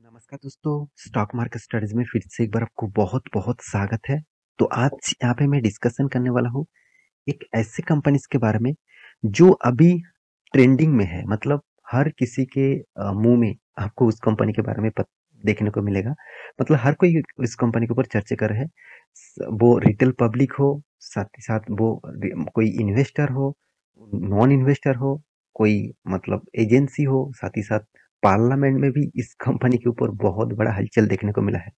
नमस्कार दोस्तों, stock market studies में फिर से एक बार आपको बहुत-बहुत स्वागत है। तो आज यहाँ पे मैं डिस्कशन करने वाला हूँ एक ऐसे कंपनीज के बारे में जो अभी ट्रेंडिंग में है। मतलब हर किसी के मुँह में आपको उस कंपनी के बारे में देखने को मिलेगा। मतलब हर कोई इस कंपनी के ऊपर चर्चा कर रहा है। वो रिटेल पब्लिक हो, साथ ही साथ वो कोई इन्वेस्टर हो, नॉन इन्वेस्टर हो, कोई मतलब एजेंसी हो, साथ ही साथ पार्लियामेंट में भी इस कंपनी के ऊपर बहुत बड़ा हलचल देखने को मिला है।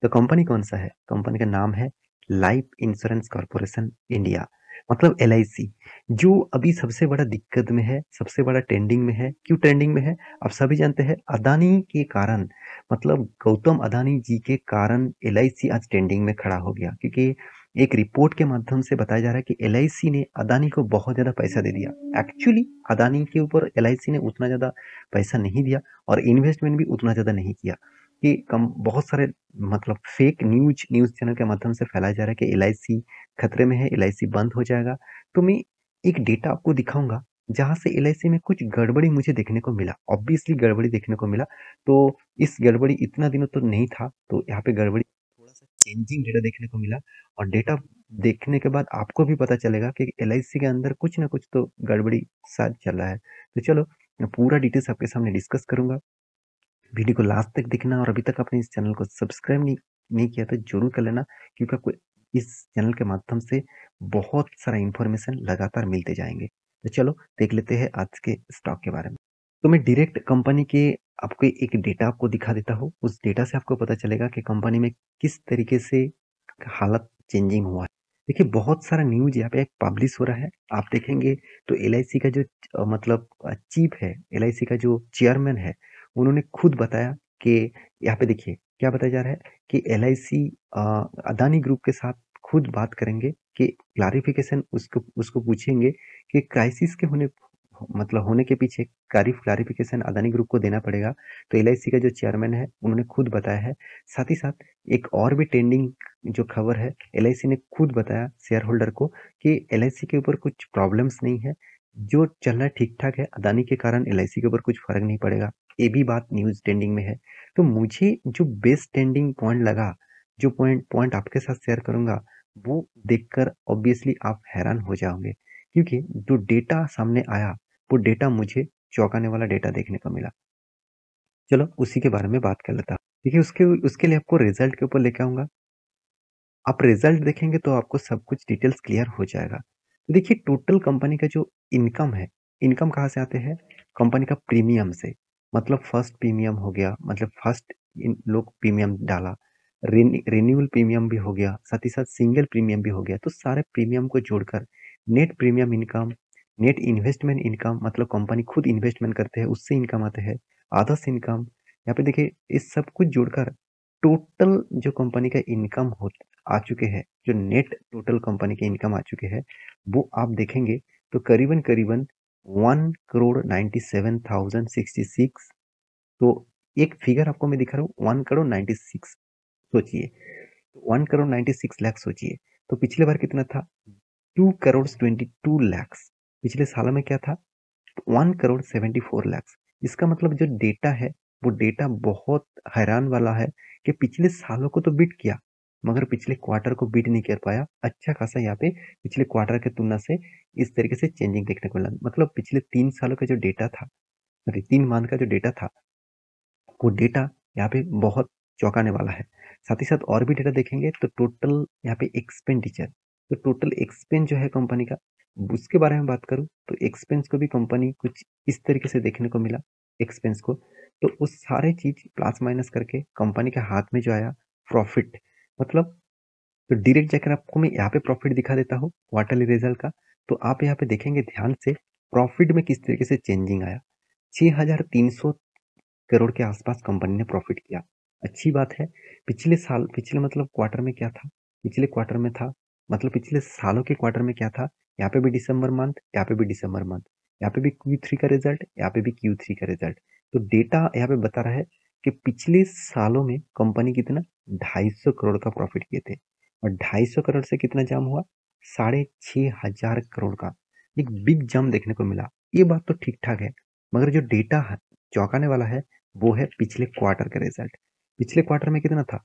तो कंपनी कौन सा है? कंपनी का नाम है लाइफ इंश्योरेंस कॉर्पोरेशन इंडिया, मतलब एलआईसी, जो अभी सबसे बड़ा दिक्कत में है, सबसे बड़ा ट्रेंडिंग में है। क्यों ट्रेंडिंग में है? आप सभी जानते हैं, अदानी के कारण, मतलब गौतम अदानी जी के कारण एलआईसी आज ट्रेंडिंग में खड़ा हो गया। क्योंकि एक रिपोर्ट के माध्यम से बताया जा रहा है कि एलआईसी ने अदानी को बहुत ज्यादा पैसा दे दिया। एक्चुअली अदानी के ऊपर एलआईसी ने उतना ज्यादा पैसा नहीं दिया और इन्वेस्टमेंट भी उतना ज्यादा नहीं किया। कि कम बहुत सारे मतलब फेक न्यूज चैनल के माध्यम से फैलाया जा रहा है कि एलआईसी खतरे में है, एलआईसी बंद हो जाएगा। तो मैं एक डेटा आपको दिखाऊंगा जहां से एलआईसी में कुछ गड़बड़ी मुझे देखने को मिला। ऑब्वियसली गड़बड़ी देखने को मिला। तो इस गड़बड़ी इतना दिनों तो नहीं था, तो यहाँ पे गड़बड़ी थोड़ा सा चेंजिंग डेटा देखने को मिला। और डेटा देखने के बाद आपको भी पता चलेगा कि एलआईसी के अंदर कुछ ना कुछ तो गड़बड़ी शायद चल रहा है। तो चलो, मैं पूरा डिटेल्स आपके सामने डिस्कस करूंगा। वीडियो को लास्ट तक देखना और अभी तक आपने इस चैनल को सब्सक्राइब नहीं किया तो जरूर कर लेना, क्योंकि आपको इस चैनल के माध्यम से बहुत सारा इंफॉर्मेशन लगातार मिलते जाएंगे। तो चलो देख लेते हैं आज के स्टॉक के बारे में। तो मैं डायरेक्ट कंपनी के आपको एक डेटा आपको दिखा देता हूँ। उस डेटा से आपको पता चलेगा कि कंपनी में किस तरीके से हालत चेंजिंग हुआ है। देखिए, बहुत सारा न्यूज यहाँ पे पब्लिश हो रहा है। आप देखेंगे तो एलआईसी का जो मतलब चीफ है, एलआईसी का जो चेयरमैन है, उन्होंने खुद बताया कि यहाँ पे देखिए क्या बताया जा रहा है कि एलआईसी अदानी ग्रुप के साथ खुद बात करेंगे कि क्लारिफिकेशन उसको उसको पूछेंगे कि क्राइसिस के होने मतलब होने के पीछे क्लारिफिकेशन अदानी ग्रुप को देना पड़ेगा। तो एलआईसी का जो चेयरमैन है उन्होंने खुद बताया है। साथ ही साथ एक और भी ट्रेंडिंग जो खबर है, एलआईसी ने खुद बताया शेयर होल्डर को कि एलआईसी के ऊपर कुछ प्रॉब्लम्स नहीं है, जो चल रहा है ठीक ठाक है। अदानी के कारण एलआईसी के ऊपर कुछ फर्क नहीं पड़ेगा। ये भी बात न्यूज ट्रेंडिंग में है। तो मुझे जो बेस्ट ट्रेंडिंग पॉइंट लगा, जो पॉइंट पॉइंट आपके साथ शेयर करूंगा, वो देखकर ऑब्वियसली आप हैरान हो जाओगे। क्योंकि जो डेटा सामने आया, वो डेटा मुझे चौंकाने वाला डेटा देखने को मिला। चलो उसी के बारे में बात कर लेता हूँ। देखिए, उसके उसके लिए आपको रिजल्ट के ऊपर लेके आऊंगा। आप रिजल्ट देखेंगे तो आपको सब कुछ डिटेल्स क्लियर हो जाएगा। तो देखिए, टोटल कंपनी का जो इनकम है, इनकम कहाँ से आते हैं? कंपनी का प्रीमियम से। मतलब फर्स्ट प्रीमियम हो गया, मतलब फर्स्ट इन लोग प्रीमियम डाला, रिन्यूअल प्रीमियम भी हो गया, साथ ही साथ सिंगल प्रीमियम भी हो गया। तो सारे प्रीमियम को जोड़कर net premium income, net investment income, मतलब कंपनी खुद इन्वेस्टमेंट करते हैं उससे इनकम आते हैं, अदर्स इनकम। यहाँ पे देखिए, इस सब कुछ जोड़कर टोटल जो कंपनी का इनकम हो आ चुके हैं, जो नेट टोटल कंपनी के इनकम आ चुके हैं, वो आप देखेंगे तो करीबन करीबन 1,97,066। तो एक फिगर आपको मैं दिखा रहा हूँ, 1,96,00,000। सोचिए, 1,96,00,000 सोचिए। तो पिछले बार कितना था? 2,22,00,000। पिछले साल में क्या था? 1,74,00,000। इसका मतलब जो डेटा है, वो डेटा बहुत हैरान वाला है कि पिछले सालों को तो बीट किया, मगर पिछले क्वार्टर को बीट नहीं कर पाया। अच्छा खासा यहाँ पे पिछले क्वार्टर की तुलना से इस तरीके से चेंजिंग देखने को मिला। मतलब पिछले 3 सालों का जो डेटा था, सॉरी 3 मंथ का जो डेटा था, वो डेटा यहाँ पे बहुत चौंकाने वाला है। साथ ही साथ और भी डेटा देखेंगे तो टोटल यहाँ पे एक्सपेंडिचर, तो टोटल एक्सपेंस जो है कंपनी का, उसके बारे में बात करूँ तो एक्सपेंस को भी कंपनी कुछ इस तरीके से देखने को मिला। एक्सपेंस को तो उस सारे चीज प्लस माइनस करके कंपनी के हाथ में जो आया प्रॉफिट, मतलब तो डायरेक्ट जाकर आपको मैं यहाँ पे प्रॉफिट दिखा देता हूँ क्वार्टरली रिजल्ट का। तो आप यहाँ पे देखेंगे ध्यान से प्रॉफिट में किस तरीके से चेंजिंग आया। 6,300 करोड़ के आसपास कंपनी ने प्रॉफिट किया। अच्छी बात है। पिछले साल, पिछले मतलब क्वार्टर में क्या था? पिछले क्वार्टर में था, मतलब पिछले सालों के क्वार्टर में क्या था? यहाँ पे भी दिसंबर मंथ, यहाँ पे भी दिसंबर मंथ, यहाँ पे भी Q3 का रिजल्ट, यहाँ पे भी Q3 का रिजल्ट। तो डेटा यहाँ पे बता रहा है कि पिछले सालों में कंपनी कितना 250 करोड़ का प्रॉफिट किए थे, और 250 करोड़ से कितना जम हुआ? 6,500 करोड़ का एक बिग जम देखने को मिला। ये बात तो ठीक ठाक है, मगर जो डेटा चौंकाने वाला है वो है पिछले क्वार्टर का रिजल्ट। पिछले क्वार्टर में कितना था?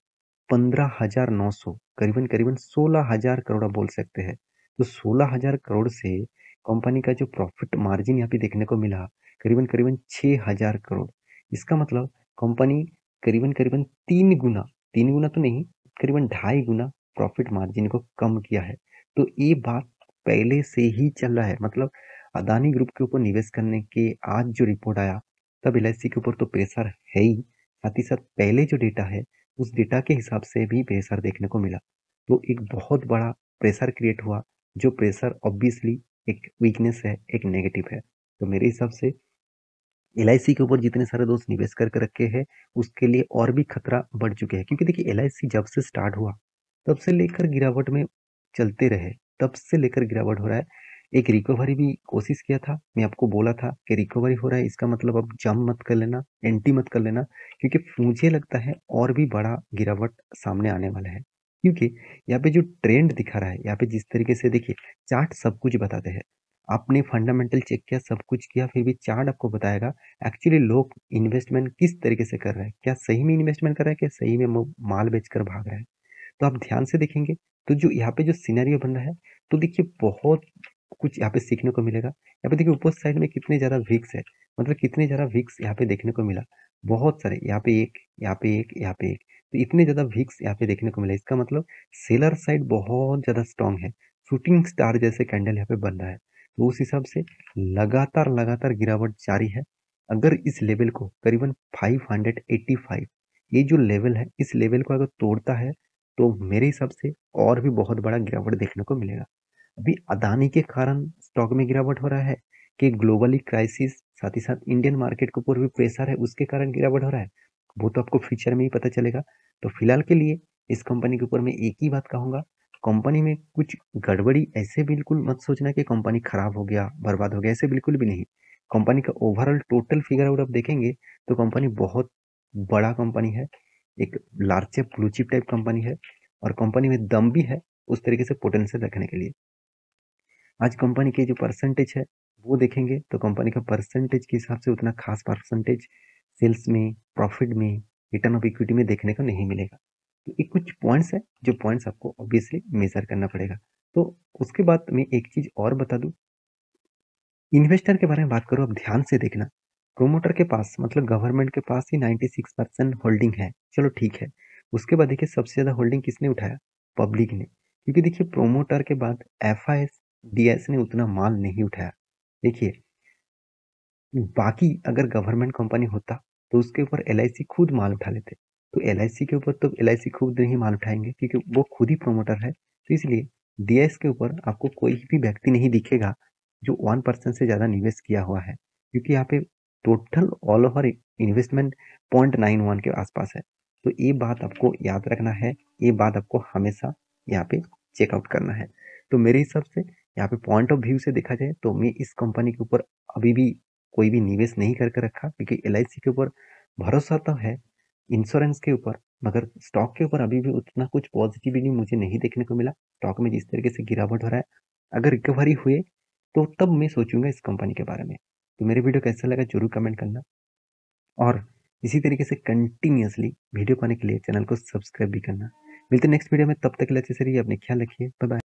15,900, करीबन करीबन 16,000 करोड़ आप बोल सकते हैं। तो 16,000 करोड़ से कंपनी का जो प्रॉफिट मार्जिन यहाँ पे देखने को मिला करीबन करीबन 6,000 करोड़। इसका मतलब कंपनी करीबन करीबन 3 गुना तो नहीं, करीबन 2.5 गुना प्रॉफिट मार्जिन को कम किया है। तो ये बात पहले से ही चल रहा है, मतलब अदानी ग्रुप के ऊपर निवेश करने के आज जो रिपोर्ट आया तब एलआईसी के ऊपर तो प्रेशर है ही, साथ ही साथ पहले जो डेटा है उस डेटा के हिसाब से भी प्रेशर देखने को मिला। तो एक बहुत बड़ा प्रेशर क्रिएट हुआ, जो प्रेशर ऑब्वियसली एक वीकनेस है, एक नेगेटिव है। तो मेरे हिसाब से एलआईसी के ऊपर जितने सारे दोस्त निवेश करके रखे हैं उसके लिए और भी खतरा बढ़ चुके हैं, क्योंकि देखिए एलआईसी जब से स्टार्ट हुआ तब से लेकर गिरावट में चलते रहे, तब से लेकर गिरावट हो रहा है। एक रिकवरी भी कोशिश किया था, मैं आपको बोला था कि रिकवरी हो रहा है, इसका मतलब अब जंप मत कर लेना, एंटी मत कर लेना, क्योंकि मुझे लगता है और भी बड़ा गिरावट सामने आने वाला है। क्योंकि यहाँ पे जो ट्रेंड दिखा रहा है, यहाँ पे जिस तरीके से देखिए चार्ट सब कुछ बताते हैं। आपने फंडामेंटल चेक किया, सब कुछ किया, फिर भी चार्ट आपको बताएगा एक्चुअली लोग इन्वेस्टमेंट किस तरीके से कर रहे हैं, क्या सही में इन्वेस्टमेंट कर रहे हैं, क्या सही में माल बेचकर भाग रहे हैं। तो आप ध्यान से देखेंगे तो जो यहाँ पे जो सिनेरियो बन रहा है, तो देखिए बहुत कुछ यहाँ पे सीखने को मिलेगा। यहाँ पे देखिए ऊपर साइड में कितने ज्यादा विक्स है, मतलब कितने ज्यादा विक्स यहाँ पे देखने को मिला, बहुत सारे, यहाँ पे एक, यहाँ पे एक, यहाँ पे एक, तो इतने ज्यादा विक्स यहाँ पे देखने को मिला। इसका मतलब सेलर साइड बहुत ज्यादा स्ट्रांग है, शूटिंग स्टार जैसे कैंडल यहाँ पे बन रहा है। तो उस हिसाब से लगातार लगातार गिरावट जारी है। अगर इस लेवल को करीबन 585, ये जो लेवल है, इस लेवल को अगर तोड़ता है तो मेरे हिसाब से और भी बहुत बड़ा गिरावट देखने को मिलेगा। अभी अदानी के कारण स्टॉक में गिरावट हो रहा है कि ग्लोबली क्राइसिस, साथ ही साथ इंडियन मार्केट के ऊपर भी प्रेशर है, उसके कारण गिरावट हो रहा है, वो तो आपको फ्यूचर में ही पता चलेगा। तो फिलहाल के लिए इस कंपनी के ऊपर मैं एक ही बात कहूंगा, कंपनी में कुछ गड़बड़ी ऐसे बिल्कुल मत सोचना कि कंपनी खराब हो गया, बर्बाद हो गया, ऐसे बिल्कुल भी नहीं। कंपनी का ओवरऑल टोटल फिगर अगर आप देखेंगे तो कंपनी बहुत बड़ा कंपनी है, एक large blue chip type company है, और कंपनी में दम भी है उस तरीके से पोटेंशियल रखने के लिए। आज कंपनी के जो परसेंटेज है वो देखेंगे तो कंपनी का परसेंटेज के हिसाब से उतना खास परसेंटेज सेल्स में, प्रॉफिट में, रिटर्न ऑफ इक्विटी में देखने को नहीं मिलेगा। तो ये कुछ पॉइंट्स है जो पॉइंट्स आपको ऑब्वियसली मेजर करना पड़ेगा। तो उसके बाद मैं एक चीज और बता दूं, इन्वेस्टर के बारे में बात करो, अब ध्यान से देखना। प्रोमोटर के पास, मतलब गवर्नमेंट के पास ही 96% होल्डिंग है, चलो ठीक है। उसके बाद देखिए सबसे ज्यादा होल्डिंग किसने उठाया? पब्लिक ने, क्योंकि देखिए प्रोमोटर के बाद एफआईएस, डीएस ने उतना माल नहीं उठाया। देखिए बाकी अगर गवर्नमेंट कंपनी होता तो उसके ऊपर एलआईसी खुद माल उठा लेते, तो एलआईसी के ऊपर तो एलआईसी खुद नहीं माल उठाएंगे क्योंकि वो खुद ही प्रोमोटर है। तो इसलिए डीएस के ऊपर आपको कोई भी व्यक्ति नहीं दिखेगा जो 1% से ज्यादा निवेश किया हुआ है, क्योंकि यहाँ पे टोटल ऑल ओवर इन्वेस्टमेंट 0.91 के आसपास है। तो ये बात आपको याद रखना है, ये बात आपको हमेशा यहाँ पे चेकआउट करना है। तो मेरे हिसाब से यहाँ पे पॉइंट ऑफ व्यू से देखा जाए तो मैं इस कंपनी के ऊपर अभी भी कोई भी निवेश नहीं करके रखा, क्योंकि एलआईसी के ऊपर भरोसा तो है, इंश्योरेंस के ऊपर, मगर स्टॉक के ऊपर अभी भी उतना कुछ पॉजिटिविटी मुझे नहीं देखने को मिला। स्टॉक में जिस तरीके से गिरावट हो रहा है, अगर रिकवरी हुए तो तब मैं सोचूंगा इस कंपनी के बारे में। तो मेरे वीडियो कैसा लगा जरूर कमेंट करना, और इसी तरीके से कंटिन्यूअसली वीडियो पाने के लिए चैनल को सब्सक्राइब भी करना। मिलते नेक्स्ट वीडियो में, तब तक के लिए अच्छे से रहिए, अपने ख्याल रखिए, बाय बाय।